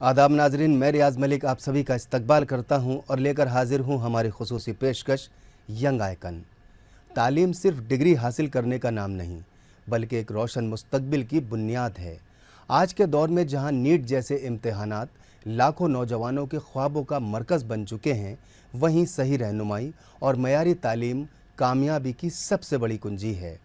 आदाब नाजरीन, मैं रियाज मलिक आप सभी का इस्तकबाल करता हूं और लेकर हाजिर हूं हमारी खुसूसी पेशकश यंग आइकन। तालीम सिर्फ डिग्री हासिल करने का नाम नहीं, बल्कि एक रोशन मुस्तकबिल की बुनियाद है। आज के दौर में जहां नीट जैसे इम्तहानात लाखों नौजवानों के ख्वाबों का मरकज़ बन चुके हैं, वहीं सही रहनुमाई और मयारी तालीम कामयाबी की सबसे बड़ी कुंजी है।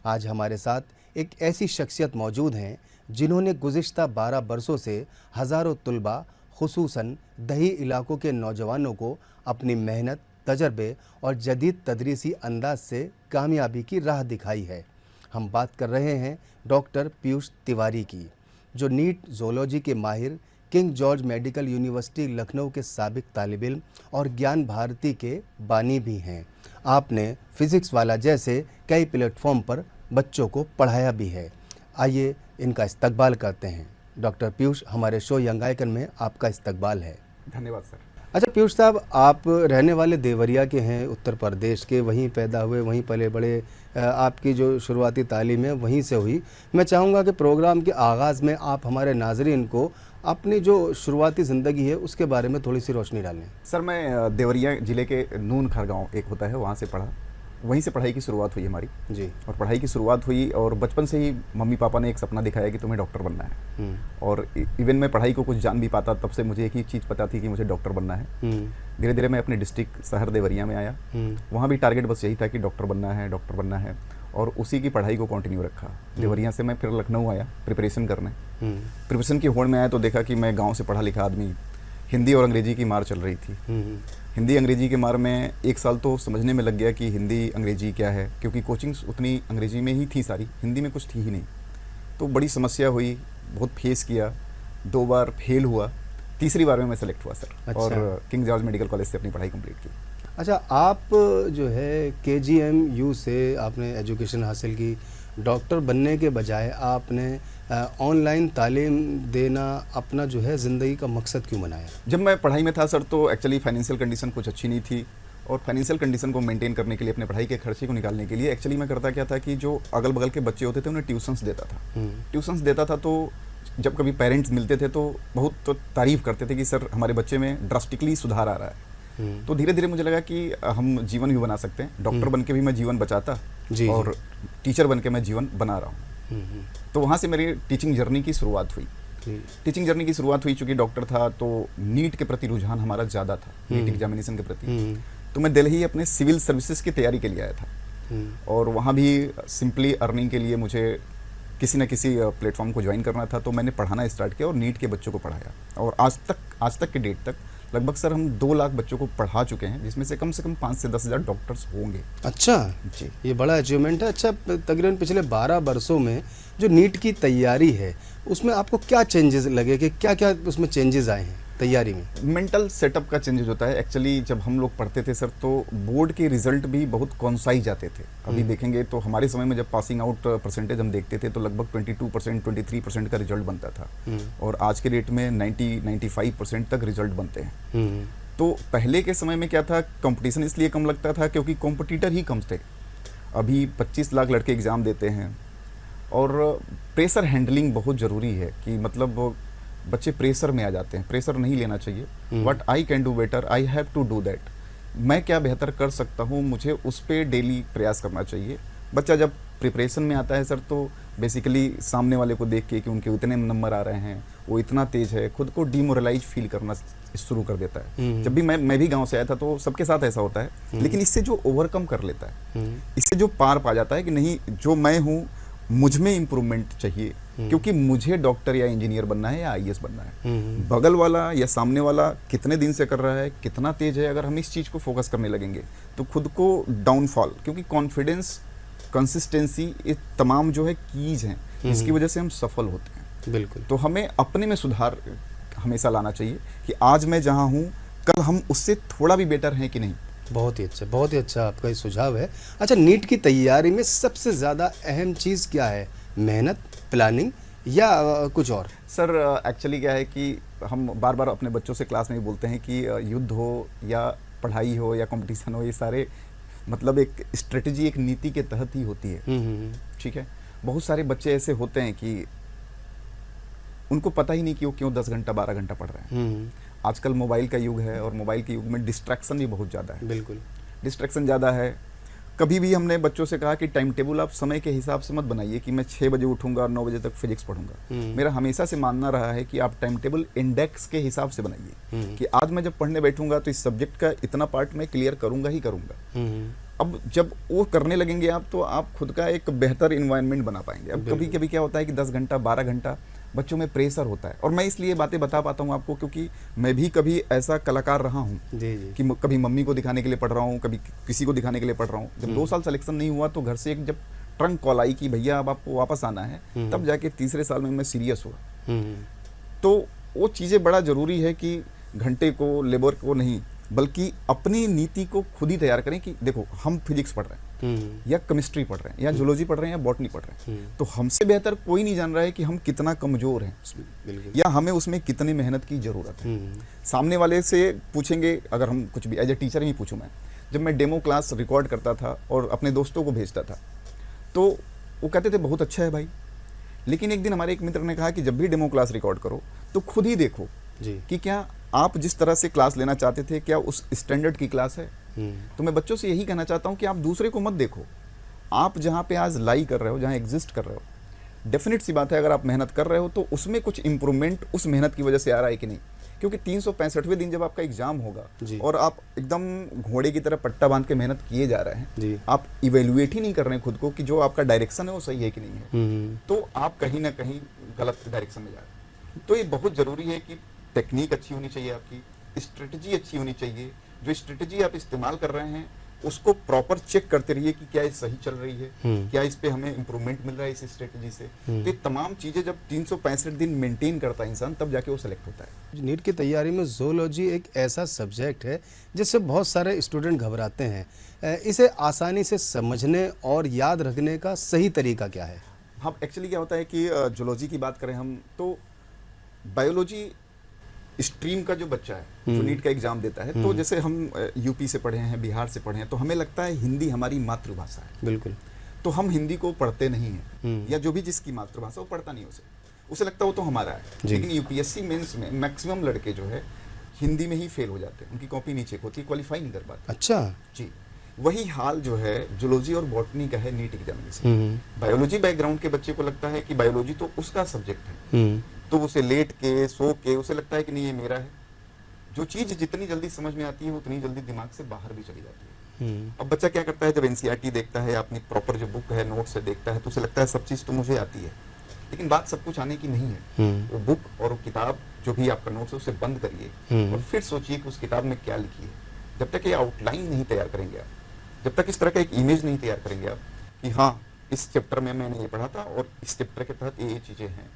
आज हमारे साथ एक ऐसी शख्सियत मौजूद हैं जिन्होंने गुज़िश्ता 12 बरसों से हज़ारों तुलबा, खुसूसन दही इलाकों के नौजवानों को अपनी मेहनत, तजर्बे और जदीद तदरीसी अंदाज से कामयाबी की राह दिखाई है। हम बात कर रहे हैं डॉक्टर पीयूष तिवारी की, जो नीट ज़ूलॉजी के माहिर, king George medical university Lucknow के साबिक तालिब इल्म और ज्ञान भारती के बानी भी हैं। आपने फिज़िक्स वाला जैसे कई प्लेटफॉर्म पर बच्चों को पढ़ाया भी है। आइए इनका इस्तकबाल करते हैं। डॉक्टर पीयूष, हमारे शो यंग आइकन में आपका इस्तकबाल है। धन्यवाद सर। अच्छा पीयूष साहब, आप रहने वाले देवरिया के हैं, उत्तर प्रदेश के, वहीं पैदा हुए, वहीं पले बड़े, आपकी जो शुरुआती तालीम है वहीं से हुई। मैं चाहूँगा कि प्रोग्राम के आगाज़ में आप हमारे नाजरीन को अपनी जो शुरुआती ज़िंदगी है उसके बारे में थोड़ी सी रोशनी डालें। सर मैं देवरिया ज़िले के नून खर गाँव एक होता है, वहाँ से पढ़ा, वहीं से पढ़ाई की शुरुआत हुई हमारी जी। और पढ़ाई की शुरुआत हुई और बचपन से ही मम्मी पापा ने एक सपना दिखाया कि तुम्हें डॉक्टर बनना है। और इवन मैं पढ़ाई को कुछ जान भी पाता तब से मुझे एक ही चीज़ पता थी कि मुझे डॉक्टर बनना है। धीरे धीरे मैं अपने डिस्ट्रिक्ट शहर देवरिया में आया, वहाँ भी टारगेट बस यही था कि डॉक्टर बनना है, डॉक्टर बनना है, और उसी की पढ़ाई को कंटिन्यू रखा। देवरिया से मैं फिर लखनऊ आया प्रिपरेशन करने। प्रिपरेशन की होड़ में आया तो देखा कि मैं गाँव से पढ़ा लिखा आदमी, हिंदी और अंग्रेजी की मार चल रही थी। हिंदी अंग्रेजी के मार में एक साल तो समझने में लग गया कि हिंदी अंग्रेजी क्या है, क्योंकि कोचिंग्स उतनी अंग्रेजी में ही थी सारी, हिंदी में कुछ थी ही नहीं। तो बड़ी समस्या हुई, बहुत फेस किया, 2 बार फेल हुआ, तीसरी बार में मैं सेलेक्ट हुआ सर। अच्छा। और किंग जॉर्ज मेडिकल कॉलेज से अपनी पढ़ाई कंप्लीट की। अच्छा, आप जो है KGMU से आपने एजुकेशन हासिल की, डॉक्टर बनने के बजाय आपने ऑनलाइन तालीम देना अपना जो है ज़िंदगी का मकसद क्यों बनाया? जब मैं पढ़ाई में था सर तो एक्चुअली फाइनेंशियल कंडीशन कुछ अच्छी नहीं थी, और फाइनेंशियल कंडीशन को मेंटेन करने के लिए, अपने पढ़ाई के खर्चे को निकालने के लिए एक्चुअली मैं करता क्या था कि जो अगल बगल के बच्चे होते थे उन्हें ट्यूशन्स देता था। ट्यूशन्स देता था तो जब कभी पेरेंट्स मिलते थे तो बहुत तो तारीफ़ करते थे कि सर हमारे बच्चे में ड्रास्टिकली सुधार आ रहा है। तो धीरे धीरे मुझे लगा कि हम जीवन भी बना सकते हैं, डॉक्टर बन के भी मैं जीवन बचाता और टीचर बन के मैं जीवन बना रहा हूँ। तो वहाँ से मेरी टीचिंग जर्नी की शुरुआत हुई। टीचिंग जर्नी की शुरुआत हुई, चूँकि डॉक्टर था तो नीट के प्रति रुझान हमारा ज़्यादा था, नीट एग्जामिनेशन के प्रति। तो मैं दिल्ली अपने सिविल सर्विसेज की तैयारी के लिए आया था, और वहाँ भी सिंपली अर्निंग के लिए मुझे किसी न किसी प्लेटफॉर्म को ज्वाइन करना था। तो मैंने पढ़ाना स्टार्ट किया और नीट के बच्चों को पढ़ाया, और आज तक के डेट तक लगभग सर हम 2 लाख बच्चों को पढ़ा चुके हैं, जिसमें से कम 5 से 10 हज़ार डॉक्टर्स होंगे। अच्छा जी, ये बड़ा अचीवमेंट है। अच्छा, तकरीबन पिछले 12 बरसों में जो नीट की तैयारी है उसमें आपको क्या चेंजेस लगे, कि क्या क्या उसमें चेंजेस आए हैं तैयारी में? मेंटल सेटअप का चेंजेस होता है। एक्चुअली जब हम लोग पढ़ते थे सर तो बोर्ड के रिजल्ट भी बहुत कॉन्साइज आते थे। अभी देखेंगे तो हमारे समय में जब पासिंग आउट परसेंटेज हम देखते थे तो लगभग 22%, 23% का रिजल्ट बनता था, और आज के डेट में 90-95% तक रिजल्ट बनते हैं। तो पहले के समय में क्या था, कंपटीशन इसलिए कम लगता था क्योंकि कॉम्पिटिटर ही कम थे। अभी 25 लाख लड़के एग्ज़ाम देते हैं, और प्रेशर हैंडलिंग बहुत ज़रूरी है कि मतलब बच्चे प्रेशर में आ जाते हैं। प्रेशर नहीं लेना चाहिए। What I can do better, I have to do that. मैं क्या बेहतर कर सकता हूँ, मुझे उस पर डेली प्रयास करना चाहिए। बच्चा जब प्रिपरेशन में आता है सर तो बेसिकली सामने वाले को देख के कि उनके इतने नंबर आ रहे हैं, वो इतना तेज है, खुद को डिमोरलाइज फील करना शुरू कर देता है। जब भी मैं भी गांव से आया था तो सबके साथ ऐसा होता है, लेकिन इससे जो ओवरकम कर लेता है, इससे जो पार पा जाता है कि नहीं, जो मैं हूँ मुझ में इम्प्रूवमेंट चाहिए, क्योंकि मुझे डॉक्टर या इंजीनियर बनना है या IAS बनना है। बगल वाला या सामने वाला कितने दिन से कर रहा है, कितना तेज है, अगर हम इस चीज़ को फोकस करने लगेंगे तो खुद को डाउनफॉल, क्योंकि कॉन्फिडेंस, कंसिस्टेंसी, ये तमाम जो है कीज हैं जिसकी वजह से हम सफल होते हैं। बिल्कुल। तो हमें अपने में सुधार हमेशा लाना चाहिए कि आज मैं जहाँ हूँ कल हम उससे थोड़ा भी बेटर हैं कि नहीं। बहुत ही अच्छा, बहुत ही अच्छा आपका ये सुझाव है। अच्छा, नीट की तैयारी में सबसे ज़्यादा अहम चीज़ क्या है? मेहनत, प्लानिंग, या कुछ और? सर एक्चुअली क्या है कि हम बार बार अपने बच्चों से क्लास में भी बोलते हैं कि युद्ध हो या पढ़ाई हो या कंपटीशन हो, ये सारे मतलब एक स्ट्रेटजी, एक नीति के तहत ही होती है। ठीक है, बहुत सारे बच्चे ऐसे होते हैं कि उनको पता ही नहीं कि वो क्यों 10 घंटा 12 घंटा पढ़ रहे हैं। आजकल मोबाइल का युग है और मोबाइल के युग में डिस्ट्रैक्शन भी बहुत ज़्यादा है। बिल्कुल। डिस्ट्रैक्शन ज़्यादा है। कभी भी हमने बच्चों से कहा कि टाइम टेबल आप समय के हिसाब से मत बनाइए कि मैं 6 बजे उठूंगा और 9 बजे तक फिजिक्स पढ़ूंगा। मेरा हमेशा से मानना रहा है कि आप टाइम टेबल इंडेक्स के हिसाब से बनाइए कि आज मैं जब पढ़ने बैठूंगा तो इस सब्जेक्ट का इतना पार्ट मैं क्लियर करूंगा ही करूंगा। अब जब वो करने लगेंगे आप तो आप खुद का एक बेहतर इन्वायरमेंट बना पाएंगे। अब कभी कभी क्या होता है कि 10 घंटा 12 घंटा बच्चों में प्रेशर होता है, और मैं इसलिए बातें बता पाता हूँ आपको क्योंकि मैं भी कभी ऐसा कलाकार रहा हूँ कि कभी मम्मी को दिखाने के लिए पढ़ रहा हूँ, कभी किसी को दिखाने के लिए पढ़ रहा हूँ। जब 2 साल सिलेक्शन नहीं हुआ तो घर से एक जब ट्रंक कॉल आई कि भैया अब आपको वापस आना है, तब जाके तीसरे साल में मैं सीरियस हुआ। तो वो चीज़ें बड़ा ज़रूरी है कि घंटे को लेबर को नहीं बल्कि अपनी नीति को खुद ही तैयार करें कि देखो हम फिजिक्स पढ़ रहे हैं या केमिस्ट्री पढ़ रहे हैं या जूलॉजी पढ़ रहे हैं या बॉटनी पढ़ रहे हैं, तो हमसे बेहतर कोई नहीं जान रहा है कि हम कितना कमजोर हैं उसमें या हमें उसमें कितनी मेहनत की जरूरत है। सामने वाले से पूछेंगे, अगर हम कुछ भी एज ए टीचर ही पूछूं, मैं जब मैं डेमो क्लास रिकॉर्ड करता था और अपने दोस्तों को भेजता था तो वो कहते थे बहुत अच्छा है भाई, लेकिन एक दिन हमारे एक मित्र ने कहा कि जब भी डेमो क्लास रिकॉर्ड करो तो खुद ही देखो कि क्या आप जिस तरह से क्लास लेना चाहते थे क्या उस स्टैंडर्ड की क्लास है। तो मैं बच्चों से यही कहना चाहता हूं कि आप दूसरे को मत देखो, आप जहां पे आज लाई कर रहे हो, जहां एग्जिस्ट कर रहे हो, डेफिनेट सी बात है अगर आप मेहनत कर रहे हो तो उसमें कुछ इंप्रूवमेंट उस मेहनत की वजह से आ रहा है कि नहीं। क्योंकि 365वें दिन जब आपका एग्जाम होगा और आप एकदम घोड़े की तरह पट्टा बांध के मेहनत किए जा रहे हैं, आप इवेल्युएट ही नहीं कर रहे हैं खुद को कि जो आपका डायरेक्शन है वो सही है कि नहीं है, तो आप कहीं ना कहीं गलत डायरेक्शन में जा रहे हैं। तो ये बहुत जरूरी है कि टेक्निक अच्छी होनी चाहिए, आपकी स्ट्रेटजी अच्छी होनी चाहिए, जो स्ट्रेटजी आप इस्तेमाल कर रहे हैं उसको प्रॉपर चेक करते रहिए कि क्या ये सही चल रही है, क्या इस पे हमें इंप्रूवमेंट मिल रहा है इस स्ट्रेटजी से। तो ये तमाम चीजें जब 365 दिन मेंटेन करता है इंसान तब जाके वो सेलेक्ट होता है। नीट की तैयारी में ज़ूलॉजी एक ऐसा सब्जेक्ट है जिससे बहुत सारे स्टूडेंट घबराते हैं, इसे आसानी से समझने और याद रखने का सही तरीका क्या है? हाँ, एक्चुअली क्या होता है कि जूलॉजी की बात करें हम तो बायोलॉजी स्ट्रीम का जो बच्चा है जो नीट का एग्जाम देता है, तो जैसे हम यूपी से पढ़े हैं, बिहार से पढ़े हैं, तो हमें लगता है हिंदी हमारी मातृभाषा है। बिल्कुल। तो हम हिंदी को पढ़ते नहीं हैं, या जो भी जिसकी मातृभाषा वो पढ़ता नहीं, उसे लगता है वो तो हमारा है। लेकिन यूपीएससी मेंस में मैक्सिमम लड़के जो है हिंदी में ही फेल हो जाते हैं, उनकी कॉपी नीचे होती, क्वालिफाई नहीं कर पाते। अच्छा जी, वही हाल जो है जूलॉजी और बॉटनी का है नीट एग्जामिनेशन। बायोलॉजी बैकग्राउंड के बच्चे को लगता है कि बायोलॉजी तो उसका सब्जेक्ट है, तो उसे लेट के सो के उसे लगता है कि नहीं ये मेरा है। जो चीज जितनी जल्दी समझ में आती है उतनी जल्दी दिमाग से बाहर भी चली जाती है। अब बच्चा क्या करता है, जब एनसीईआरटी देखता है, अपनी प्रॉपर जो बुक है नोट से देखता है, तो उसे लगता है सब चीज तो मुझे आती है, लेकिन बात सब कुछ आने की नहीं है। वो बुक और वो किताब जो भी आपका नोट्स है उसे बंद करिए और फिर सोचिए कि उस किताब में क्या लिखी है। जब तक ये आउटलाइन नहीं तैयार करेंगे आप, जब तक इस तरह का एक इमेज नहीं तैयार करेंगे आप कि हाँ इस चैप्टर में मैंने ये पढ़ा था और इस चैप्टर के तहत ये चीजें हैं,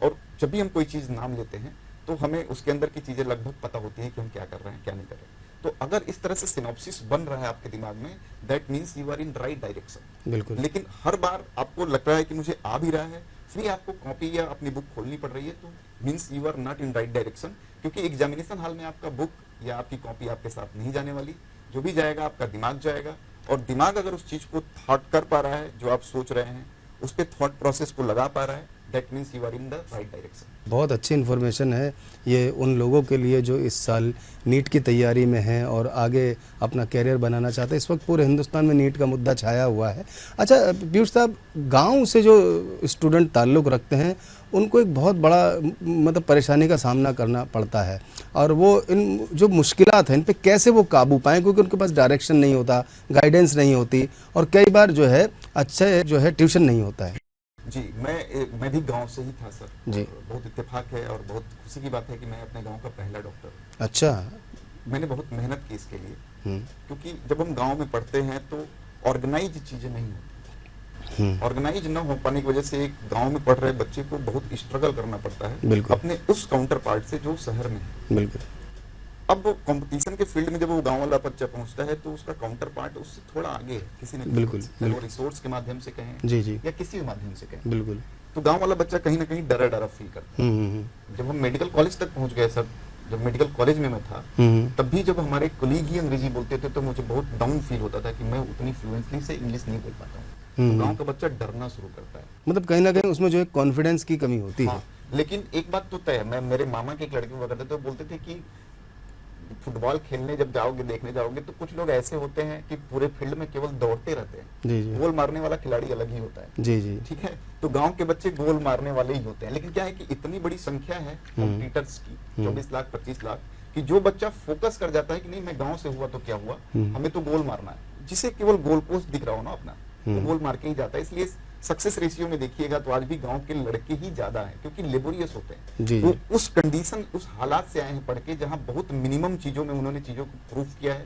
और जब भी हम कोई चीज नाम लेते हैं तो हमें उसके अंदर की चीजें लगभग पता होती है कि हम क्या कर रहे हैं क्या नहीं कर रहे हैं। तो अगर इस तरह से सिनॉप्सिस बन रहा है आपके दिमाग में, that means you are in right direction. बिल्कुल। लेकिन हर बार आपको लग रहा है कि मुझे आ भी रहा है, फिर आपको कॉपी या अपनी बुक खोलनी पड़ रही है, तो means you are not in right direction. क्योंकि एग्जामिनेशन हॉल में आपका बुक या आपकी कॉपी आपके साथ नहीं जाने वाली, जो भी जाएगा आपका दिमाग जाएगा, और दिमाग अगर उस चीज को थॉट कर पा रहा है, जो आप सोच रहे हैं उस पर थॉट प्रोसेस को लगा पा रहा है, that means you are in the right direction. बहुत अच्छी इन्फॉर्मेशन है ये उन लोगों के लिए जो इस साल नीट की तैयारी में हैं और आगे अपना कैरियर बनाना चाहते हैं। इस वक्त पूरे हिंदुस्तान में नीट का मुद्दा छाया हुआ है। अच्छा पीयूष साहब, गांव से जो स्टूडेंट ताल्लुक़ रखते हैं उनको एक बहुत बड़ा मतलब परेशानी का सामना करना पड़ता है, और वो इन जो मुश्किलात हैं इन पे कैसे वो काबू पाएँ, क्योंकि उनके पास डायरेक्शन नहीं होता, गाइडेंस नहीं होती, और कई बार जो है अच्छे जो है ट्यूशन नहीं होता है। जी, मैं भी गांव से ही था सर जी। बहुत इत्तेफाक है और बहुत खुशी की बात है कि मैं अपने गांव का पहला डॉक्टर। अच्छा। मैंने बहुत मेहनत की इसके लिए, क्योंकि जब हम गांव में पढ़ते हैं तो ऑर्गेनाइज चीजें नहीं होती। ऑर्गेनाइज न हो पाने की वजह से एक गांव में पढ़ रहे बच्चे को बहुत स्ट्रगल करना पड़ता है अपने उस काउंटर पार्ट से जो शहर में है। बिल्कुल। अब कंपटीशन के फील्ड में जब वो गांव वाला बच्चा पहुंचता है तो उसका काउंटर पार्ट उससे थोड़ा आगे है किसी ने, बिल्कुल, वो रिसोर्स के माध्यम से कहें जी जी या किसी भी माध्यम से कहें, बिल्कुल, तो गांव वाला बच्चा कहीं ना कहीं डरा डरा फील करता है। जब हम मेडिकल कॉलेज तक पहुंच गए सर, जब मेडिकल कॉलेज में मैं था तब भी जब हमारे कोलीग ही अंग्रेजी बोलते थे तो मुझे बहुत डाउन फील होता था कि मैं उतनी फ्लुएंटली से इंग्लिश नहीं बोल पाता हूँ। तो गांव का बच्चा डरना शुरू करता है, मतलब कहीं ना कहीं उसमें जो है कॉन्फिडेंस की कमी होती है। लेकिन एक बात तो तय है, मैं मेरे मामा के एक लड़के हुआ करते थे, तो बोलते थे कि फुटबॉल खेलने जब जाओगे, देखने जाओगे, तो कुछ लोग ऐसे होते हैं कि पूरे फील्ड में केवल दौड़ते रहते हैं, जी जी गोल मारने वाला खिलाड़ी अलग ही होता है। जी जी ठीक है, तो गांव के बच्चे गोल मारने वाले ही होते हैं। लेकिन क्या है कि इतनी बड़ी संख्या है कॉम्पिटिटर्स की, 24 लाख 25 लाख, कि जो बच्चा फोकस कर जाता है कि नहीं मैं गांव से हुआ तो क्या हुआ, हमें तो गोल मारना है, जिसे केवल गोल पोस्ट दिख रहा हो ना अपना, तो गोल मार के ही जाता है। इसलिए सक्सेस रेशियो में देखिएगा तो आज भी गांव के लड़के ही ज्यादा हैं, क्योंकि लेबोरियस होते हैं। जी वो उस कंडीशन, उस हालात से आए हैं पढ़ के, जहां बहुत मिनिमम चीजों में उन्होंने चीजों को प्रूव किया है,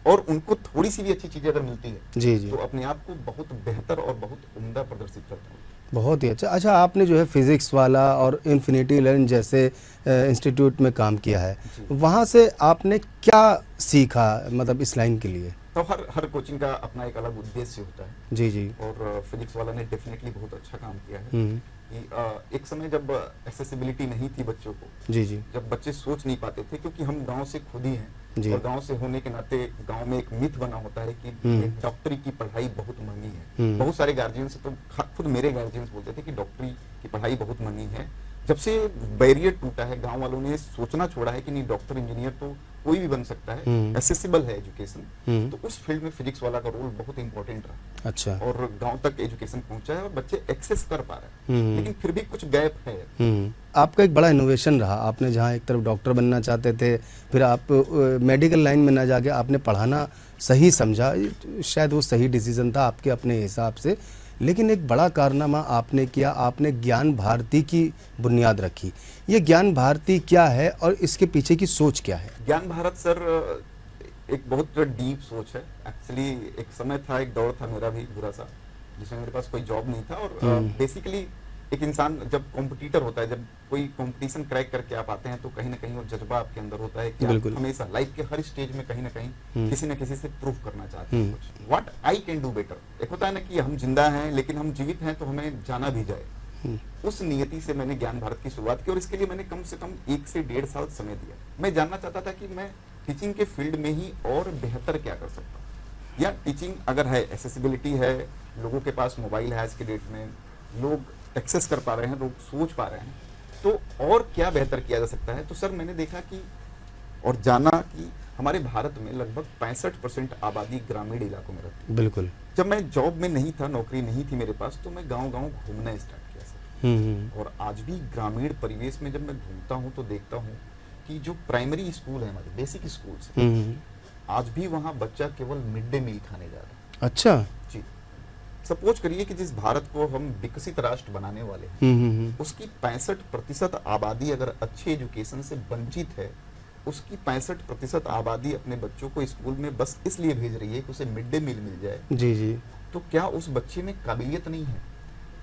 और उनको थोड़ी सी भी अच्छी चीजें अगर मिलती है जी जी तो अपने आप को बहुत बेहतर और बहुत उम्दा प्रदर्शित करते हैं। बहुत ही अच्छा। अच्छा, आपने जो है फिज़िक्स वाला और इन्फिनिटी लर्न जैसे इंस्टीट्यूट में काम किया है, वहाँ से आपने क्या सीखा मतलब इस लाइन के लिए? तो हर कोचिंग का अपना एक अलग उद्देश्य होता है, जी जी और फिजिक्स वाला ने डेफिनेटली बहुत अच्छा काम किया है। हम्म, कि एक समय जब एक्सेसिबिलिटी नहीं थी बच्चों को, जी जी जब बच्चे सोच नहीं पाते थे, क्योंकि हम गांव से खुद ही जी। हैं, और गांव से होने के नाते गांव में एक मिथ बना होता है कि एक डॉक्टरी की पढ़ाई बहुत महंगी है। बहुत सारे गार्जियन से, तो खुद मेरे गार्जियन बोलते थे कि डॉक्टरी की पढ़ाई बहुत महंगी है। जब से बैरियर टूटा है, गांव वालों ने सोचना छोड़ा है कि नहीं, डॉक्टर इंजीनियर तो कोई भी बन सकता है, एसेसिबल है एजुकेशन, तो उस फील्ड में फिजिक्स वाला का रोल बहुत इंपॉर्टेंट रहा। अच्छा। और गांव तक एजुकेशन पहुंचा है और बच्चे एक्सेस कर पा रहे हैं, लेकिन फिर भी कुछ गैप है। आपका एक बड़ा इनोवेशन रहा, आपने जहाँ एक तरफ डॉक्टर बनना चाहते थे, फिर आप मेडिकल लाइन में ना जाके आपने पढ़ाना सही समझा, शायद वो सही डिसीजन था आपके अपने हिसाब से, लेकिन एक बड़ा कारनामा आपने किया, आपने ज्ञान भारती की बुनियाद रखी। ये ज्ञान भारती क्या है और इसके पीछे की सोच क्या है? ज्ञान भारत सर एक बहुत डीप सोच है। एक्चुअली एक समय था, एक दौर था मेरा भी बुरा सा, जिसमें मेरे पास कोई जॉब नहीं था, और बेसिकली एक इंसान जब कॉम्पिटिटर होता है, जब कोई कंपटीशन क्रैक करके आप आते हैं, तो कहीं ना कहीं वो जज्बा आपके अंदर होता है कि आप हमेशा लाइफ के हर स्टेज में कहीं ना कहीं किसी न किसी से प्रूव करना चाहते हैं कुछ, what I can do better. एक होता है ना कि हम जिंदा हैं, लेकिन हम जीवित हैं तो हमें जाना भी जाए। उस नियति से मैंने ज्ञान भारत की शुरुआत की, और इसके लिए मैंने कम से कम 1 से 1.5 साल समय दिया। मैं जानना चाहता था कि मैं टीचिंग के फील्ड में ही और बेहतर क्या कर सकता हूँ, या टीचिंग अगर है, एक्सेसिबिलिटी है, लोगों के पास मोबाइल है आज के डेट में, लोग एक्सेस कर पा रहे हैं, लोग सोच पा रहे हैं, तो और क्या बेहतर किया जा सकता है। तो सर मैंने देखा कि और जाना कि हमारे भारत में लगभग 65% आबादी ग्रामीण इलाकों में रहती है। बिल्कुल। जब मैं जॉब में नहीं था, नौकरी नहीं थी मेरे पास, तो मैं गांव-गांव घूमना स्टार्ट किया सर। और आज भी ग्रामीण परिवेश में जब मैं घूमता हूं तो देखता हूं कि जो प्राइमरी स्कूल है, हमारे बेसिक स्कूल्स हैं, आज भी वहां बच्चा केवल मिड डे मील खाने जा रहा है। अच्छा जी। सपोज करिए कि जिस भारत को हम विकसित राष्ट्र बनाने वाले हैं, उसकी 65% आबादी अगर अच्छी एजुकेशन से वंचित है, उसकी 65% आबादी अपने बच्चों को स्कूल में बस इसलिए भेज रही है कि उसे मिड डे मील मिल जाए। जी जी। तो क्या उस बच्चे में काबिलियत नहीं है?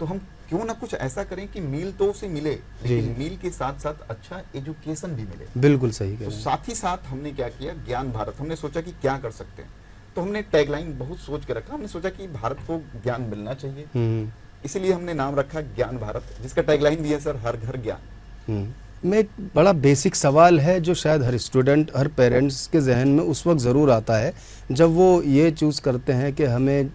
तो हम क्यों ना कुछ ऐसा करें कि मील तो उसे मिले, लेकिन मील के साथ साथ अच्छा एजुकेशन भी मिले। बिल्कुल सही कह तो रहे हैं। साथ ही साथ हमने क्या किया, ज्ञान भारत, हमने सोचा कि क्या कर सकते हैं, तो हमने टैगलाइन बहुत सोच के रखा। हमने सोचा कि भारत को ज्ञान मिलना चाहिए, इसीलिए हमने नाम रखा ज्ञान भारत, जिसका टैगलाइन भी है सर, हर घर ज्ञान। में एक बड़ा बेसिक सवाल है जो शायद हर स्टूडेंट, हर पेरेंट्स के जहन में उस वक्त ज़रूर आता है जब वो ये चूज़ करते हैं कि हमें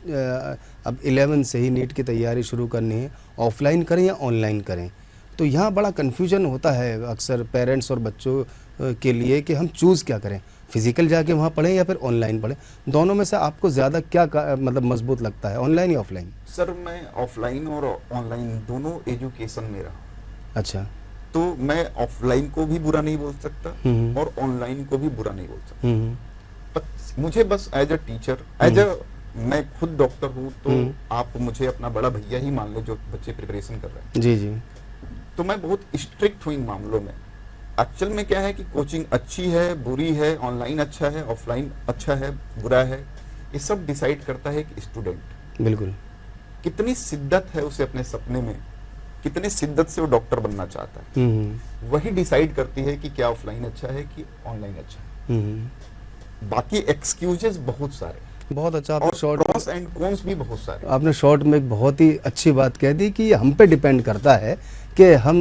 अब 11 से ही नीट की तैयारी शुरू करनी है, ऑफलाइन करें या ऑनलाइन करें। तो यहाँ बड़ा कन्फ्यूजन होता है अक्सर पेरेंट्स और बच्चों के लिए कि हम चूज़ क्या करें, फिजिकल जाके वहाँ पढ़ें या फिर ऑनलाइन पढ़ें। दोनों में से आपको ज़्यादा क्या मतलब मजबूत लगता है, ऑनलाइन या ऑफलाइन? सर मैं ऑफलाइन और ऑनलाइन दोनों एजुकेशन में रहा। अच्छा। तो मैं ऑफलाइन को भी बुरा नहीं बोल सकता और ऑनलाइन को भी बुरा नहीं बोल सकता। मुझे बस एज अ टीचर, मैं खुद डॉक्टर हूँ, तो आप मुझे अपना बड़ा भैया ही मान लो जो बच्चे प्रिपरेशन कर रहे हैं। जी जी। तो मैं बहुत स्ट्रिक्ट हूँ इन मामलों में। एक्चुअल में क्या है कि कोचिंग अच्छी है, बुरी है, ऑनलाइन अच्छा है, ऑफलाइन अच्छा है, बुरा है, ये सब डिसाइड करता है कि स्टूडेंट बिल्कुल कितनी शिद्दत है उसे अपने सपने में, कितने शिद्दत से वो डॉक्टर बनना चाहता है, वही डिसाइड करती है कि क्या ऑफलाइन अच्छा है कि ऑनलाइन अच्छा है। बाकी एक्सक्यूजेस बहुत सारे, बहुत अच्छा। और प्रॉस एंड कॉन्स भी बहुत सारे। आपने शॉर्ट में एक बहुत ही अच्छी बात कह दी कि ये हम पे डिपेंड करता है के हम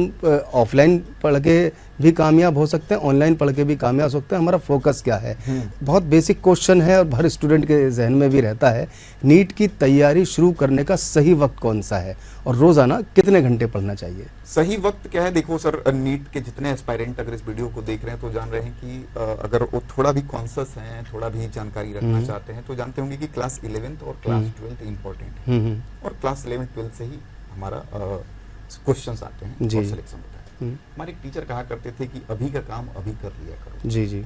ऑफलाइन पढ़ के भी कामयाब हो सकते हैं, ऑनलाइन पढ़ के भी कामयाब हो सकते हैं, हमारा फोकस क्या है। बहुत बेसिक क्वेश्चन है और हर स्टूडेंट के जहन में भी रहता है, नीट की तैयारी शुरू करने का सही वक्त कौन सा है और रोज़ाना कितने घंटे पढ़ना चाहिए? सही वक्त क्या है? देखो सर, नीट के जितने एस्पायरेंट अगर इस वीडियो को देख रहे हैं तो जान रहे हैं कि अगर वो थोड़ा भी कॉन्शियस हैं, थोड़ा भी जानकारी रखना चाहते हैं, तो जानते होंगे कि क्लास 11th और क्लास 12th इंपॉर्टेंट है और क्लास 11th 12th से ही हमारा क्वेश्चंस आते हैं और सिलेक्शन होता है। हमारे एक टीचर कहा करते थे कि अभी का काम अभी कर लिया करो। जी जी।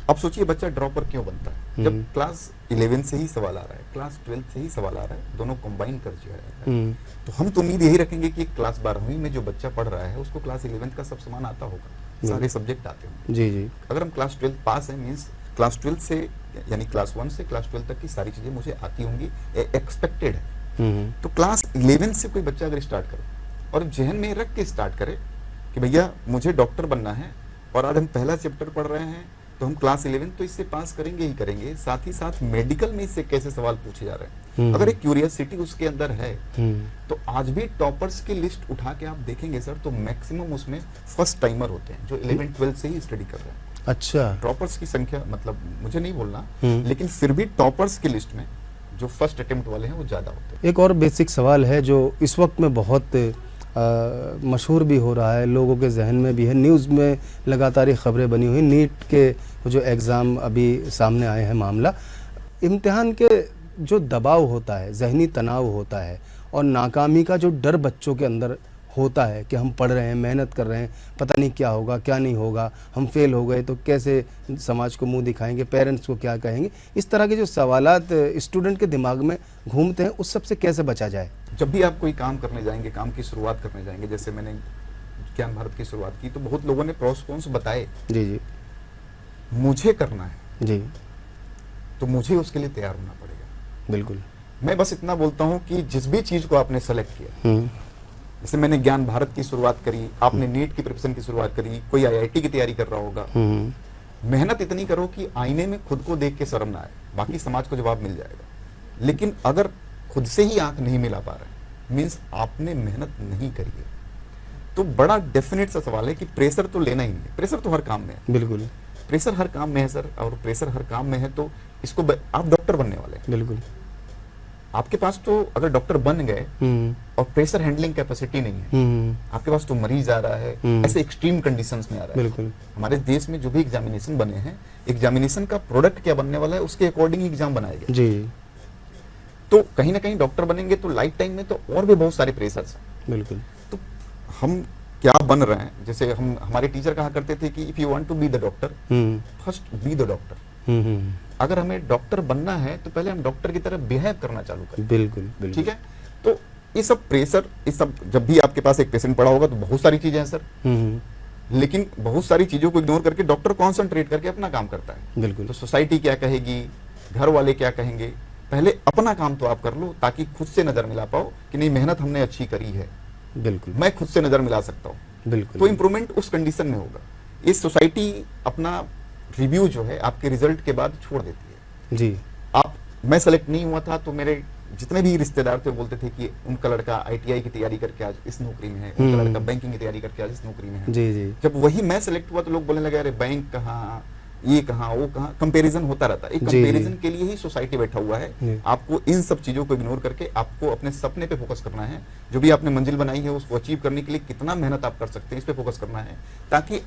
अब सोचिए बच्चा ड्रॉपर क्यों बनता है? जब क्लास 11 से ही सवाल आ रहा है, क्लास 12 से ही सवाल आ रहा है, दोनों कंबाइन कर दिया है, तो हम तो उम्मीद यही रखेंगे कि क्लास 12वीं में जो बच्चा पढ़ रहा है उसको क्लास 11th का सब सामान आता होगा, सारे सब्जेक्ट आते होंगे। जी जी। अगर हम क्लास 12 पास है मीन्स क्लास 12 से यानी क्लास 1 से क्लास 12 तक की सारी चीजें मुझे आती होंगी, एक्सपेक्टेड है। तो क्लास 11 से कोई बच्चा अगर स्टार्ट करे और जहन में रख के स्टार्ट करे कि भैया मुझे डॉक्टर बनना है और आज हम पहला चैप्टर पढ़ रहे हैं तो हम क्लास 11 तो इससे पास करेंगे ही करेंगे, साथ ही साथ मेडिकल में इससे कैसे सवाल पूछे जा रहे हैं, अगर एक क्यूरियोसिटी उसके अंदर है तो आज भी टॉपर्स की लिस्ट उठा के आप देखेंगे सर तो मैक्सिमम उसमें फर्स्ट टाइमर होते हैं जो 11-12 से ही स्टडी कर रहे हैं। अच्छा। टॉपर्स की संख्या मतलब मुझे नहीं बोलना, लेकिन फिर भी टॉपर्स की लिस्ट में जो फर्स्ट अटेम्प्ट वाले हैं वो ज्यादा होते हैं। एक और बेसिक सवाल है जो इस वक्त में बहुत मशहूर भी हो रहा है, लोगों के जहन में भी है, न्यूज़ में लगातार ये खबरें बनी हुई, नीट के जो एग्ज़ाम अभी सामने आए हैं मामला, इम्तिहान के जो दबाव होता है, जहनी तनाव होता है और नाकामी का जो डर बच्चों के अंदर होता है कि हम पढ़ रहे हैं, मेहनत कर रहे हैं, पता नहीं क्या होगा क्या नहीं होगा, हम फेल हो गए तो कैसे समाज को मुंह दिखाएंगे, पेरेंट्स को क्या कहेंगे, इस तरह के जो सवालात स्टूडेंट के दिमाग में घूमते हैं, उस सब से कैसे बचा जाए? जब भी आप कोई काम करने जाएंगे, काम की शुरुआत करने जाएंगे, जैसे मैंने ज्ञान भारत की शुरुआत की तो बहुत लोगों ने प्रोस कॉन्स बताए। जी जी। मुझे करना है जी। तो मुझे उसके लिए तैयार होना पड़ेगा। बिल्कुल। मैं बस इतना बोलता हूं कि जिस भी चीज को आपने सेलेक्ट किया, जैसे मैंने ज्ञान भारत की शुरुआत करी, आपने नीट की प्रिपरेशन की शुरुआत करी, कोई आईआईटी की तैयारी कर रहा होगा, मेहनत इतनी करो कि आईने में खुद को देख के शर्म ना आए, बाकी समाज को जवाब मिल जाएगा। लेकिन अगर खुद से ही आंख नहीं मिला पा रहे मीन्स आपने मेहनत नहीं करी है। तो बड़ा डेफिनेट सा सवाल है कि प्रेशर तो लेना ही नहीं है, प्रेशर तो हर काम में है। बिल्कुल। प्रेशर हर काम में है सर, और प्रेशर हर काम में है तो इसको आप डॉक्टर बनने वाले हैं, बिल्कुल। आपके पास तो अगर डॉक्टर बन गए और प्रेशर हैंडलिंग कैपेसिटी नहीं है, आपके पास तो मरीज आ रहा है, ऐसे एक्सट्रीम कंडीशंस में आ रहा है। बिल्कुल। हमारे देश में जो भी एग्जामिनेशन बने हैं, एग्जामिनेशन का प्रोडक्ट क्या बनने वाला है उसके अकॉर्डिंग एग्जाम बनाए गए। जी। तो कहीं ना कहीं डॉक्टर बनेंगे तो लाइफ टाइम में तो और भी बहुत सारे प्रेशर्स हैं। बिल्कुल। तो हम क्या बन रहे हैं, जैसे हम हमारे टीचर कहा करते थे कि if you want to be the doctor first be the doctor. अगर हमें डॉक्टर बनना है तो पहले हम डॉक्टर की तरह बिहेव करना चालू करें। बिल्कुल बिल्कुल। ठीक है, तो ये सब प्रेशर, ये सब जब भी आपके पास एक पेशेंट पड़ा होगा तो बहुत सारी चीजें हैं सर, लेकिन बहुत सारी चीजों को इग्नोर करके डॉक्टर कॉन्सेंट्रेट करके अपना काम करता है। बिल्कुल। तो सोसाइटी क्या कहेगी, घर वाले क्या कहेंगे, पहले अपना काम तो आप कर लो ताकि खुद से नजर मिला पाओ कि नहीं मेहनत हमने अच्छी करी है, बिल्कुल मैं खुद से नजर मिला सकता हूँ। बिल्कुल। तो इंप्रूवमेंट उस कंडीशन में होगा। ये सोसाइटी अपना रिव्यू जो है आपके रिजल्ट के बाद छोड़ देती है। जी। मैं सेलेक्ट नहीं हुआ था तो मेरे जितने भी रिश्तेदार थे बोलते थे कि उनका लड़का आईटीआई की तैयारी करके आज इस नौकरी में है, उनका लड़का बैंकिंग की तैयारी करके आज इस नौकरी में है। जी जी। जब वही मैं सेलेक्ट हुआ तो लोग बोलने लगे अरे बैंक कहाँ, ये कहाँ, वो कहाँ, कंपैरिजन होता रहता है। एक कंपैरिजन के लिए ही सोसाइटी बैठा हुआ है। आपको इन सब चीजों को इग्नोर करके आपको अपने सपने पे फोकस करना है। जो भी आपने मंजिल बनाई है उसको अचीव करने के लिए कितना मेहनत आप कर सकते हैं इस पे फोकस करना है, ताकि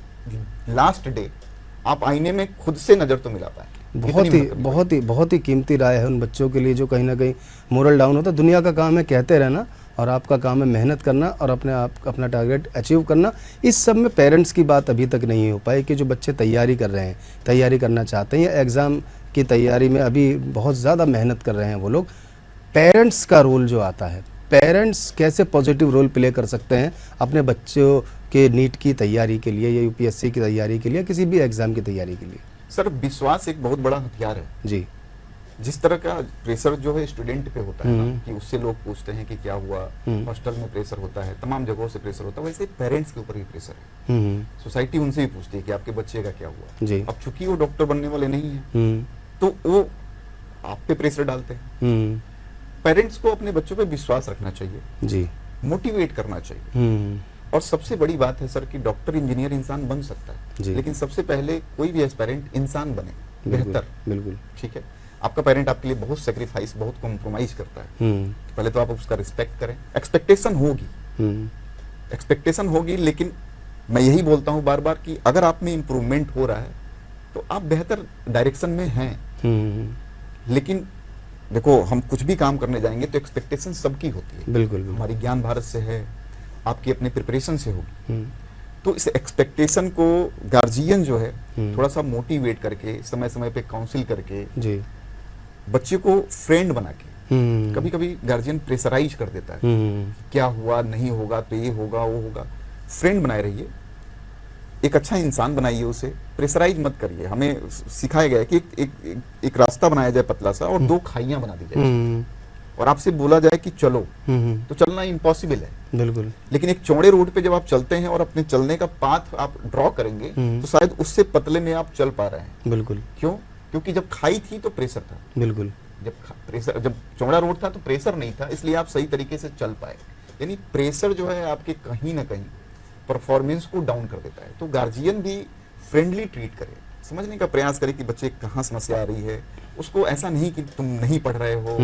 लास्ट डे आप आईने में खुद से नजर तो मिला पाए। बहुत ही कीमती राय है उन बच्चों के लिए जो कहीं ना कहीं मोरल डाउन होता है। दुनिया का काम है कहते रहना और आपका काम है मेहनत करना और अपना टारगेट अचीव करना। इस सब में पेरेंट्स की बात अभी तक नहीं हो पाई कि जो बच्चे तैयारी कर रहे हैं, तैयारी करना चाहते हैं या एग्ज़ाम की तैयारी में अभी बहुत ज़्यादा मेहनत कर रहे हैं वो लोग, पेरेंट्स का रोल जो आता है, पेरेंट्स कैसे पॉजिटिव रोल प्ले कर सकते हैं अपने बच्चों के नीट की तैयारी के लिए या यूपीएससी की तैयारी के लिए, किसी भी एग्ज़ाम की तैयारी के लिए? सर विश्वास एक बहुत बड़ा हथियार है जी। जिस तरह का प्रेशर जो है स्टूडेंट पे होता है ना कि उससे लोग पूछते हैं कि क्या हुआ, हॉस्टल में प्रेशर होता है, तमाम जगहों से प्रेशर होता है, वैसे पेरेंट्स के ऊपर भी प्रेशर है। सोसाइटी उनसे भी पूछती है कि आपके बच्चे का क्या हुआ। जी। अब चूंकि वो डॉक्टर बनने वाले नहीं है तो वो आप पे प्रेशर डालते हैं। पेरेंट्स को अपने बच्चों पे विश्वास रखना चाहिए, जी, मोटिवेट करना चाहिए। और सबसे बड़ी बात है सर कि डॉक्टर इंजीनियर इंसान बन सकता है, जी। लेकिन सबसे पहले कोई भी एस्पायरेंट इंसान बने, बिल्कुल, बेहतर। बिल्कुल। ठीक है, आपका पेरेंट आपके लिए बहुत सेक्रीफाइस, बहुत कॉम्प्रोमाइज करता है, पहले तो आप उसका रिस्पेक्ट करें। एक्सपेक्टेशन होगी, लेकिन मैं यही बोलता हूँ बार बार कि अगर आप में इम्प्रूवमेंट हो रहा है तो आप बेहतर डायरेक्शन में हैं। लेकिन देखो, हम कुछ भी काम करने जाएंगे तो एक्सपेक्टेशन सबकी होती है। बिल्कुल, बिल्कुल। हमारी ज्ञान भारत से है, आपकी अपने प्रिपरेशन से होगी। तो इस एक्सपेक्टेशन को गार्जियन जो है थोड़ा सा मोटिवेट करके, समय समय पे काउंसिल करके, जी। बच्चे को फ्रेंड बना के, कभी कभी गार्जियन प्रेशराइज कर देता है, क्या हुआ, नहीं होगा तो ये होगा वो होगा। फ्रेंड बनाए रहिए, एक अच्छा इंसान बनाइए, उसे प्रेशराइज मत करिए। हमें सिखाया गया है कि एक रास्ता बनाया जाए पतला सा और 2 खाइयां बना दी जाए और आपसे बोला जाए कि चलो, तो चलना इम्पॉसिबल है। बिल्कुल। लेकिन एक चौड़े रोड पे जब आप चलते हैं और अपने चलने का पाथ आप ड्रॉ करेंगे तो शायद उससे पतले में आप चल पा रहे हैं। बिल्कुल। क्यों? क्योंकि जब खाई थी तो प्रेशर था। बिल्कुल। जब चौड़ा रोड था तो प्रेशर नहीं था, इसलिए आप सही तरीके से चल पाए। यानी प्रेशर जो है आपके कहीं ना कहीं परफॉर्मेंस को डाउन कर देता है। तो गार्जियन भी फ्रेंडली ट्रीट करे, समझने का प्रयास करे कि बच्चे कहाँ समस्या आ रही है। उसको ऐसा नहीं कि तुम नहीं पढ़ रहे हो,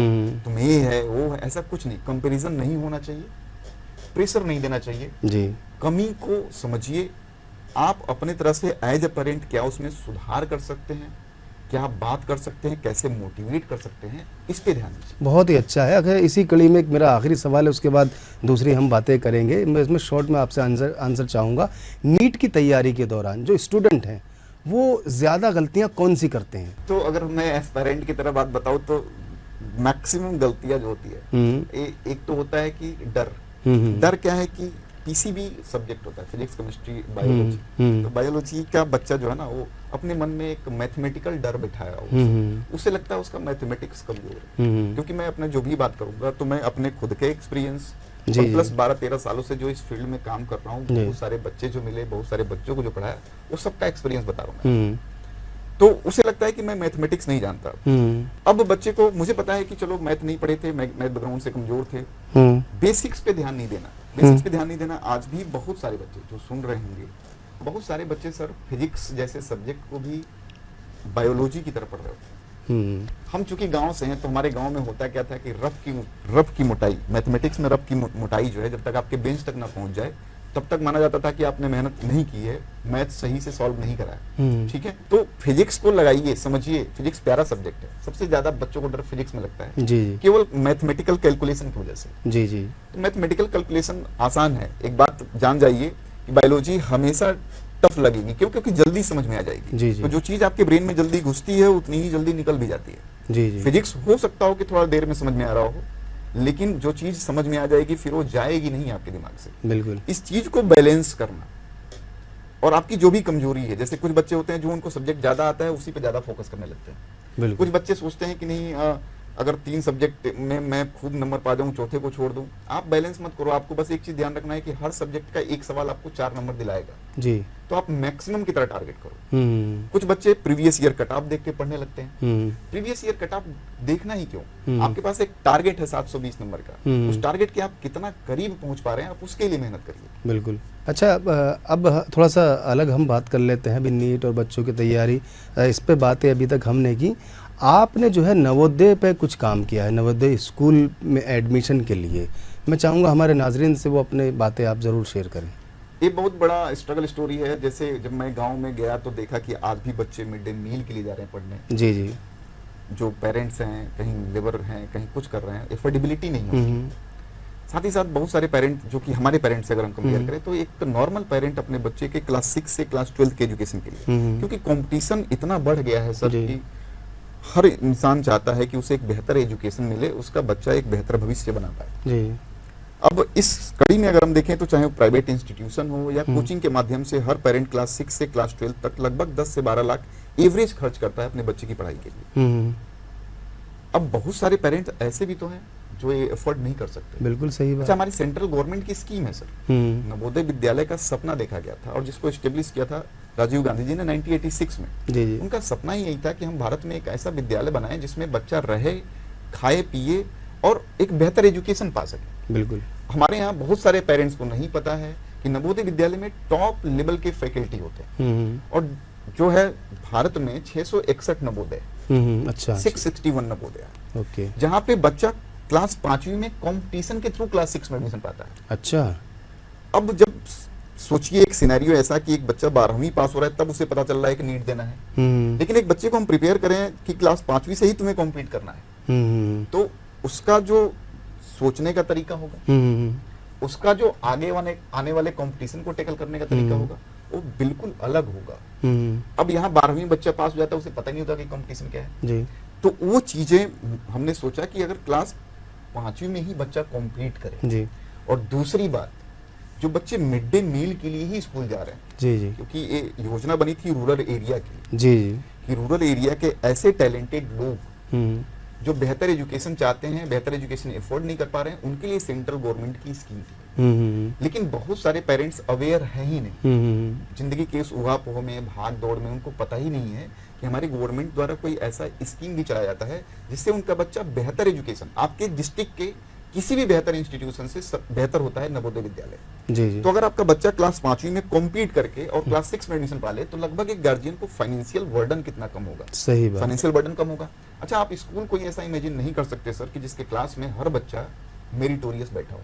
तुम ये है वो है, ऐसा कुछ नहीं। कंपैरिजन नहीं होना चाहिए, प्रेशर नहीं देना चाहिए जी। कमी को समझिए। आप अपने तरह से एज ए पेरेंट क्या उसमें सुधार कर सकते हैं, क्या आप बात कर सकते हैं, कैसे मोटिवेट कर सकते हैं, इस पे ध्यान दीजिए। बहुत ही अच्छा है। अगर इसी कड़ी में एक मेरा आखिरी सवाल है, उसके बाद दूसरी हम बातें करेंगे। मैं इसमें शॉर्ट में आपसे आंसर चाहूँगा। नीट की तैयारी के दौरान जो स्टूडेंट हैं वो ज़्यादा गलतियाँ कौन सी करते हैं? तो अगर मैं एस्पायरेंट की तरह बात बताऊं तो मैक्सिमम गलतियां जो होती है, एक तो होता है कि डर क्या है कि पीसीबी सब्जेक्ट होता है, फिजिक्स, केमिस्ट्री, बायोलॉजी। तो बायोलॉजी का बच्चा जो है ना, वो अपने मन में एक मैथमेटिकल डर बिठाया हो, उसे लगता है उसका मैथमेटिक्स कमजोर है। क्योंकि मैं अपने जो भी बात करूंगा तो मैं अपने खुद के एक्सपीरियंस प्लस 12-13 सालों से जो इस फील्ड में काम कर रहा हूँ, बहुत सारे बच्चे जो मिले, बहुत सारे बच्चों को जो पढ़ाया, वो सबका एक्सपीरियंस बता रहा हूँ। तो उसे लगता है कि मैं मैथमेटिक्स नहीं जानता। अब बच्चे को, मुझे पता है कि चलो मैथ नहीं पढ़े थे, मैथ बैकग्राउंड से कमजोर थे, बेसिक्स पे ध्यान नहीं देना। आज भी बहुत सारे बच्चे जो सुन रहे होंगे, बहुत सारे बच्चे सर फिजिक्स जैसे सब्जेक्ट को भी बायोलॉजी की तरफ पढ़ रहे होते हैं। हम चूंकि गांव से हैं तो हमारे गांव में होता क्या था कि रफ की मोटाई, मैथमेटिक्स में रफ की मोटाई जो है, जब तक आपके बेंच तक ना पहुंच जाए तब तक माना जाता था कि आपने मेहनत नहीं की है, मैथ सही से सॉल्व नहीं करा है। ठीक है, तो फिजिक्स को लगाइए, समझिए। फिजिक्स प्यारा सब्जेक्ट है, सबसे ज्यादा बच्चों को डर फिजिक्स में लगता है जी। केवल मैथमेटिकल कैलकुलेशन की वजह से। जी जी। तो मैथमेटिकल कैलकुलेशन आसान है। एक बात जान जाइए कि बायोलॉजी हमेशा टफ लगेगी, क्यों? क्योंकि जल्दी समझ में आ जाएगी। जी जी। तो जो चीज आपके ब्रेन में जल्दी घुसती है उतनी ही जल्दी निकल भी जाती है। जी जी। फिजिक्स हो सकता हो कि थोड़ा देर में समझ में आ रहा हो, लेकिन जो चीज समझ में आ जाएगी फिर वो जाएगी नहीं आपके दिमाग से। बिल्कुल। इस चीज को बैलेंस करना, और आपकी जो भी कमजोरी है, जैसे कुछ बच्चे होते हैं जो उनको सब्जेक्ट ज्यादा आता है उसी पे ज्यादा फोकस करने लगते हैं। बिल्कुल। कुछ बच्चे सोचते हैं कि नहीं, अगर 3 सब्जेक्ट में मैं खूब नंबर पा जाऊं, चौथे को छोड़ दूं। आप बैलेंस मत करो, आपको बस एक चीज ध्यान रखना है कि हर सब्जेक्ट का एक सवाल आपको 4 नंबर दिलाएगा। जी। तो आप मैक्सिमम की तरह टारगेट करो। कुछ बच्चे प्रीवियस ईयर कट ऑफ देख के पढ़ने लगते हैं। प्रीवियस ईयर कट ऑफ देखना ही क्यों? आपके पास एक टारगेट है 720 नंबर का, उस टारगेट के आप कितना करीब पहुंच पा रहे हैं, आप उसके लिए मेहनत करिए। बिल्कुल। अच्छा, अब थोड़ा सा अलग हम बात कर लेते हैं। अभी नीट और बच्चों की तैयारी, इस पे बातें अभी तक हमने की। आपने जो है नवोदय पे कुछ काम किया है, नवोदय स्कूल में एडमिशन के लिए। मैं चाहूँगा हमारे नाजरीन से वो अपने बातें आप ज़रूर शेयर करें। ये बहुत बड़ा स्ट्रगल स्टोरी है। जैसे जब मैं गांव में गया तो देखा कि आज भी बच्चे मिड डे मील के लिए जा रहे हैं पढ़ने। जी जी। जो पेरेंट्स हैं, कहीं लेबर हैं, कहीं कुछ कर रहे हैं, एफोर्डेबिलिटी नहीं है। साथ ही साथ बहुत सारे पेरेंट, जो कि हमारे पेरेंट्स से अगर हम कंपेयर करें तो एक नॉर्मल पेरेंट अपने बच्चे के क्लास 6 से क्लास 12 के एजुकेशन के लिए, क्योंकि कंपटीशन इतना बढ़ गया है सर कि हर इंसान चाहता है कि उसे एक बेहतर एजुकेशन मिले, उसका बच्चा एक बेहतर भविष्य बना पाए। जी। अब इस कड़ी में अगर हम देखें तो चाहे वो प्राइवेट इंस्टीट्यूशन हो या कोचिंग के माध्यम से, हर पेरेंट क्लास 6 से क्लास 12 तक लगभग 10 से 12 लाख एवरेज खर्च करता है अपने बच्चे की पढ़ाई के लिए। अब बहुत सारे पेरेंट्स ऐसे भी तो हैं जो ये अफोर्ड नहीं कर सकते। बिल्कुल सही बात। अच्छा, हमारी सेंट्रल गवर्नमेंट की स्कीम है सर, नवोदय विद्यालय का सपना देखा गया था और जिसको एस्टेब्लिश किया था राजीव गांधी जी ने 1986 में। जी जी। उनका सपना ही यही था कि हम भारत में एक ऐसा विद्यालय बनाएं जिसमें बच्चा रहे, खाए पिए और एक बेहतर एजुकेशन पा सके। बिल्कुल। हमारे यहाँ बहुत सारे पेरेंट्स को नहीं पता है कि नवोदय विद्यालय में टॉप लेवल के फैकल्टी होते हैं हम्म, और जो है भारत में 661 नवोदय, अच्छा 661 नवोदय, ओके, जहाँ पे बच्चा क्लास 5वीं में कंपटीशन के थ्रू क्लास 6 में एडमिशन पाता है। अच्छा, अब जब सोचिए एक सिनेरियो ऐसा कि एक बच्चा 12वीं पास हो रहा है, तब उसे पता चल रहा है कि नीट देना है, लेकिन एक बच्चे को हम प्रिपेयर करें कि क्लास 5वीं से ही तुम्हें कॉम्पीट करना है, तो उसका जो सोचने का तरीका होगा, उसका जो आने वाले कंपटीशन को टैकल करने का तरीका होगा, वो बिल्कुल अलग होगा। अब यहाँ 12वीं बच्चा पास हो जाता है, उसे पता नहीं होता कि कंपटीशन क्या है जी, तो वो चीजें हमने सोचा कि अगर क्लास 5वीं में ही बच्चा कॉम्पीट करे। जी, और दूसरी बात, जो बच्चे मिड डे मील के लिए ही स्कूल जा रहे हैं, जी, जी, क्योंकि ये योजना बनी थी रूरल एरिया की, जी, जी, कि रूरल एरिया के ऐसे टैलेंटेड लोग हम्म, जो बेहतर एजुकेशन चाहते हैं, बेहतर एजुकेशन अफोर्ड नहीं कर पा रहे हैं, उनके लिए सेंट्रल गवर्नमेंट की स्कीम थी। लेकिन बहुत सारे पेरेंट्स अवेयर हैं ही नहीं, जिंदगी के इस उहापोह में, भाग दौड़ में उनको पता ही नहीं है कि हमारी गवर्नमेंट द्वारा कोई ऐसा स्कीम भी चलाया जाता है जिससे उनका बच्चा बेहतर एजुकेशन, आपके डिस्ट्रिक्ट के किसी भी बेहतर इंस्टीट्यूशन से बेहतर होता है नवोदय विद्यालय। जी, जी, तो अगर आपका बच्चा क्लास 5वीं में कॉम्पीट करके और क्लास 6 में एडमिशन पा ले, तो लगभग एक गार्जियन को फाइनेंशियल बर्डन कितना कम होगा, सही बात, फाइनेंशियल बर्डन कम होगा। अच्छा, आप स्कूल कोई ऐसा इमेजिन नहीं कर सकते सर कि जिसके क्लास में हर बच्चा मेरिटोरियस बैठा हो।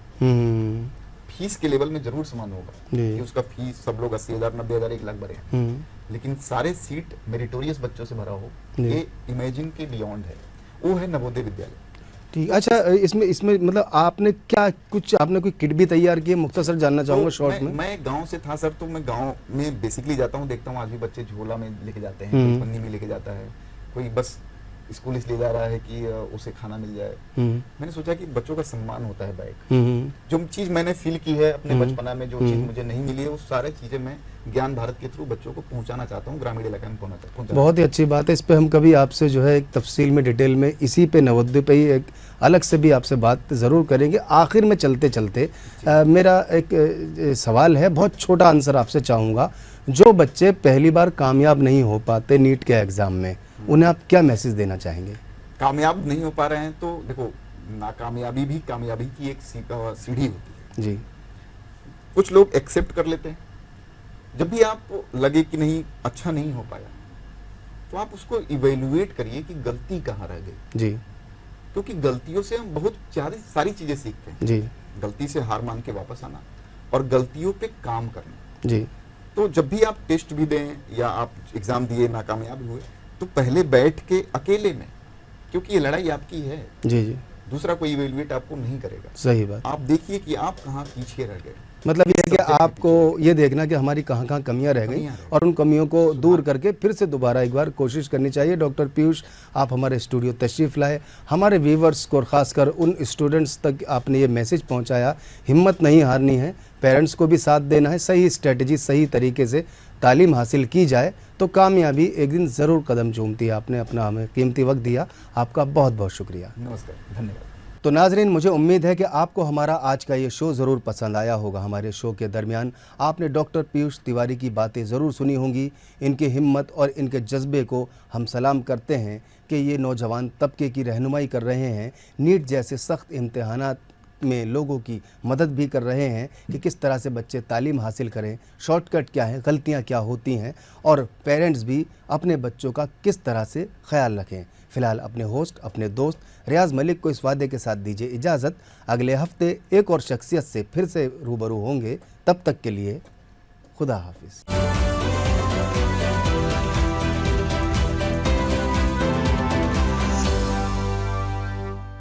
फीस के लेवल में जरूर समान होगा जी। कि उसका फीस सब लोग 80,000, 90,000, 1 लाख भरे हैं, लेकिन सारे सीट मेरिटोरियस बच्चों से भरा हो, जी। ये इमेजिन के बियॉन्ड है, वो है नवोदय विद्यालय। ठीक, अच्छा, इसमें मतलब आपने कोई किट भी तैयार की है? मुख्तसर जानना चाहूंगा शॉर्ट में। मैं गांव से था सर, तो मैं गांव में बेसिकली जाता हूँ, देखता हूँ आज भी बच्चे झोला में लेके जाते हैं, कोई पन्नी में लेके जाता है, कोई बस स्कूल इसलिए जा रहा है कि उसे खाना मिल जाए। मैंने सोचा कि बच्चों का सम्मान होता है बैग। जो चीज मैंने फील की है अपने बचपना में, जो चीज मुझे नहीं मिली है, वो सारी चीजें मैं ज्ञान भारत के थ्रू बच्चों को पहुंचाना चाहता हूँ, ग्रामीण इलाके में पहुंचाना। बहुत ही अच्छी बात है। इस पे हम कभी आपसे जो है एक तफसील में, डिटेल में, इसी पे नवोदय पे ही एक अलग से भी आपसे बात ज़रूर करेंगे। आखिर में चलते चलते मेरा एक सवाल है, बहुत छोटा आंसर आपसे चाहूँगा। जो बच्चे पहली बार कामयाब नहीं हो पाते नीट के एग्ज़ाम में, उन्हें आप क्या मैसेज देना चाहेंगे? कामयाब नहीं हो पा रहे हैं तो देखो, नाकामयाबी भी कामयाबी की एक सीढ़ी होती है जी। कुछ लोग एक्सेप्ट कर लेते हैं। जब भी आपको लगे कि नहीं, अच्छा नहीं हो पाया, तो आप उसको इवेल्युएट करिए कि गलती कहाँ रह गई जी। क्योंकि गलतियों से हम बहुत सारी चीजें सीखते हैं। जी। गलती से हार मान के वापस आना और गलतियों पे काम करना। जी। तो जब भी आप टेस्ट भी दें या आप एग्जाम दिए, नाकामयाब हुए, तो पहले बैठ के अकेले में, क्योंकि ये लड़ाई आपकी है, जी। जी, दूसरा कोई इवेल्युएट आपको नहीं करेगा। सही बात। आप देखिए कि आप कहाँ पीछे रह गए। मतलब ये है कि आपको ये देखना कि हमारी कहाँ कहाँ कमियां रह गई और उन कमियों को दूर करके फिर से दोबारा एक बार कोशिश करनी चाहिए। डॉक्टर पीयूष, आप हमारे स्टूडियो तशरीफ़ लाए, हमारे व्यूवर्स को और ख़ासकर उन स्टूडेंट्स तक आपने ये मैसेज पहुंचाया, हिम्मत नहीं हारनी है, पेरेंट्स को भी साथ देना है, सही स्ट्रेटजी, सही तरीके से तालीम हासिल की जाए तो कामयाबी एक दिन ज़रूर कदम चूमती है। आपने अपना हमें कीमती वक्त दिया, आपका बहुत बहुत शुक्रिया। नमस्कार, धन्यवाद। तो नाजरीन, मुझे उम्मीद है कि आपको हमारा आज का ये शो ज़रूर पसंद आया होगा। हमारे शो के दरमियान आपने डॉक्टर पीयूष तिवारी की बातें ज़रूर सुनी होंगी। इनकी हिम्मत और इनके जज्बे को हम सलाम करते हैं कि ये नौजवान तबके की रहनुमाई कर रहे हैं, नीट जैसे सख्त इम्तहानात में लोगों की मदद भी कर रहे हैं कि किस तरह से बच्चे तालीम हासिल करें, शॉर्टकट क्या है, गलतियां क्या होती हैं, और पेरेंट्स भी अपने बच्चों का किस तरह से ख्याल रखें। फ़िलहाल अपने होस्ट, अपने दोस्त रियाज़ मलिक को इस वादे के साथ दीजिए इजाज़त। अगले हफ्ते एक और शख्सियत से फिर से रूबरू होंगे। तब तक के लिए खुदा हाफिज़।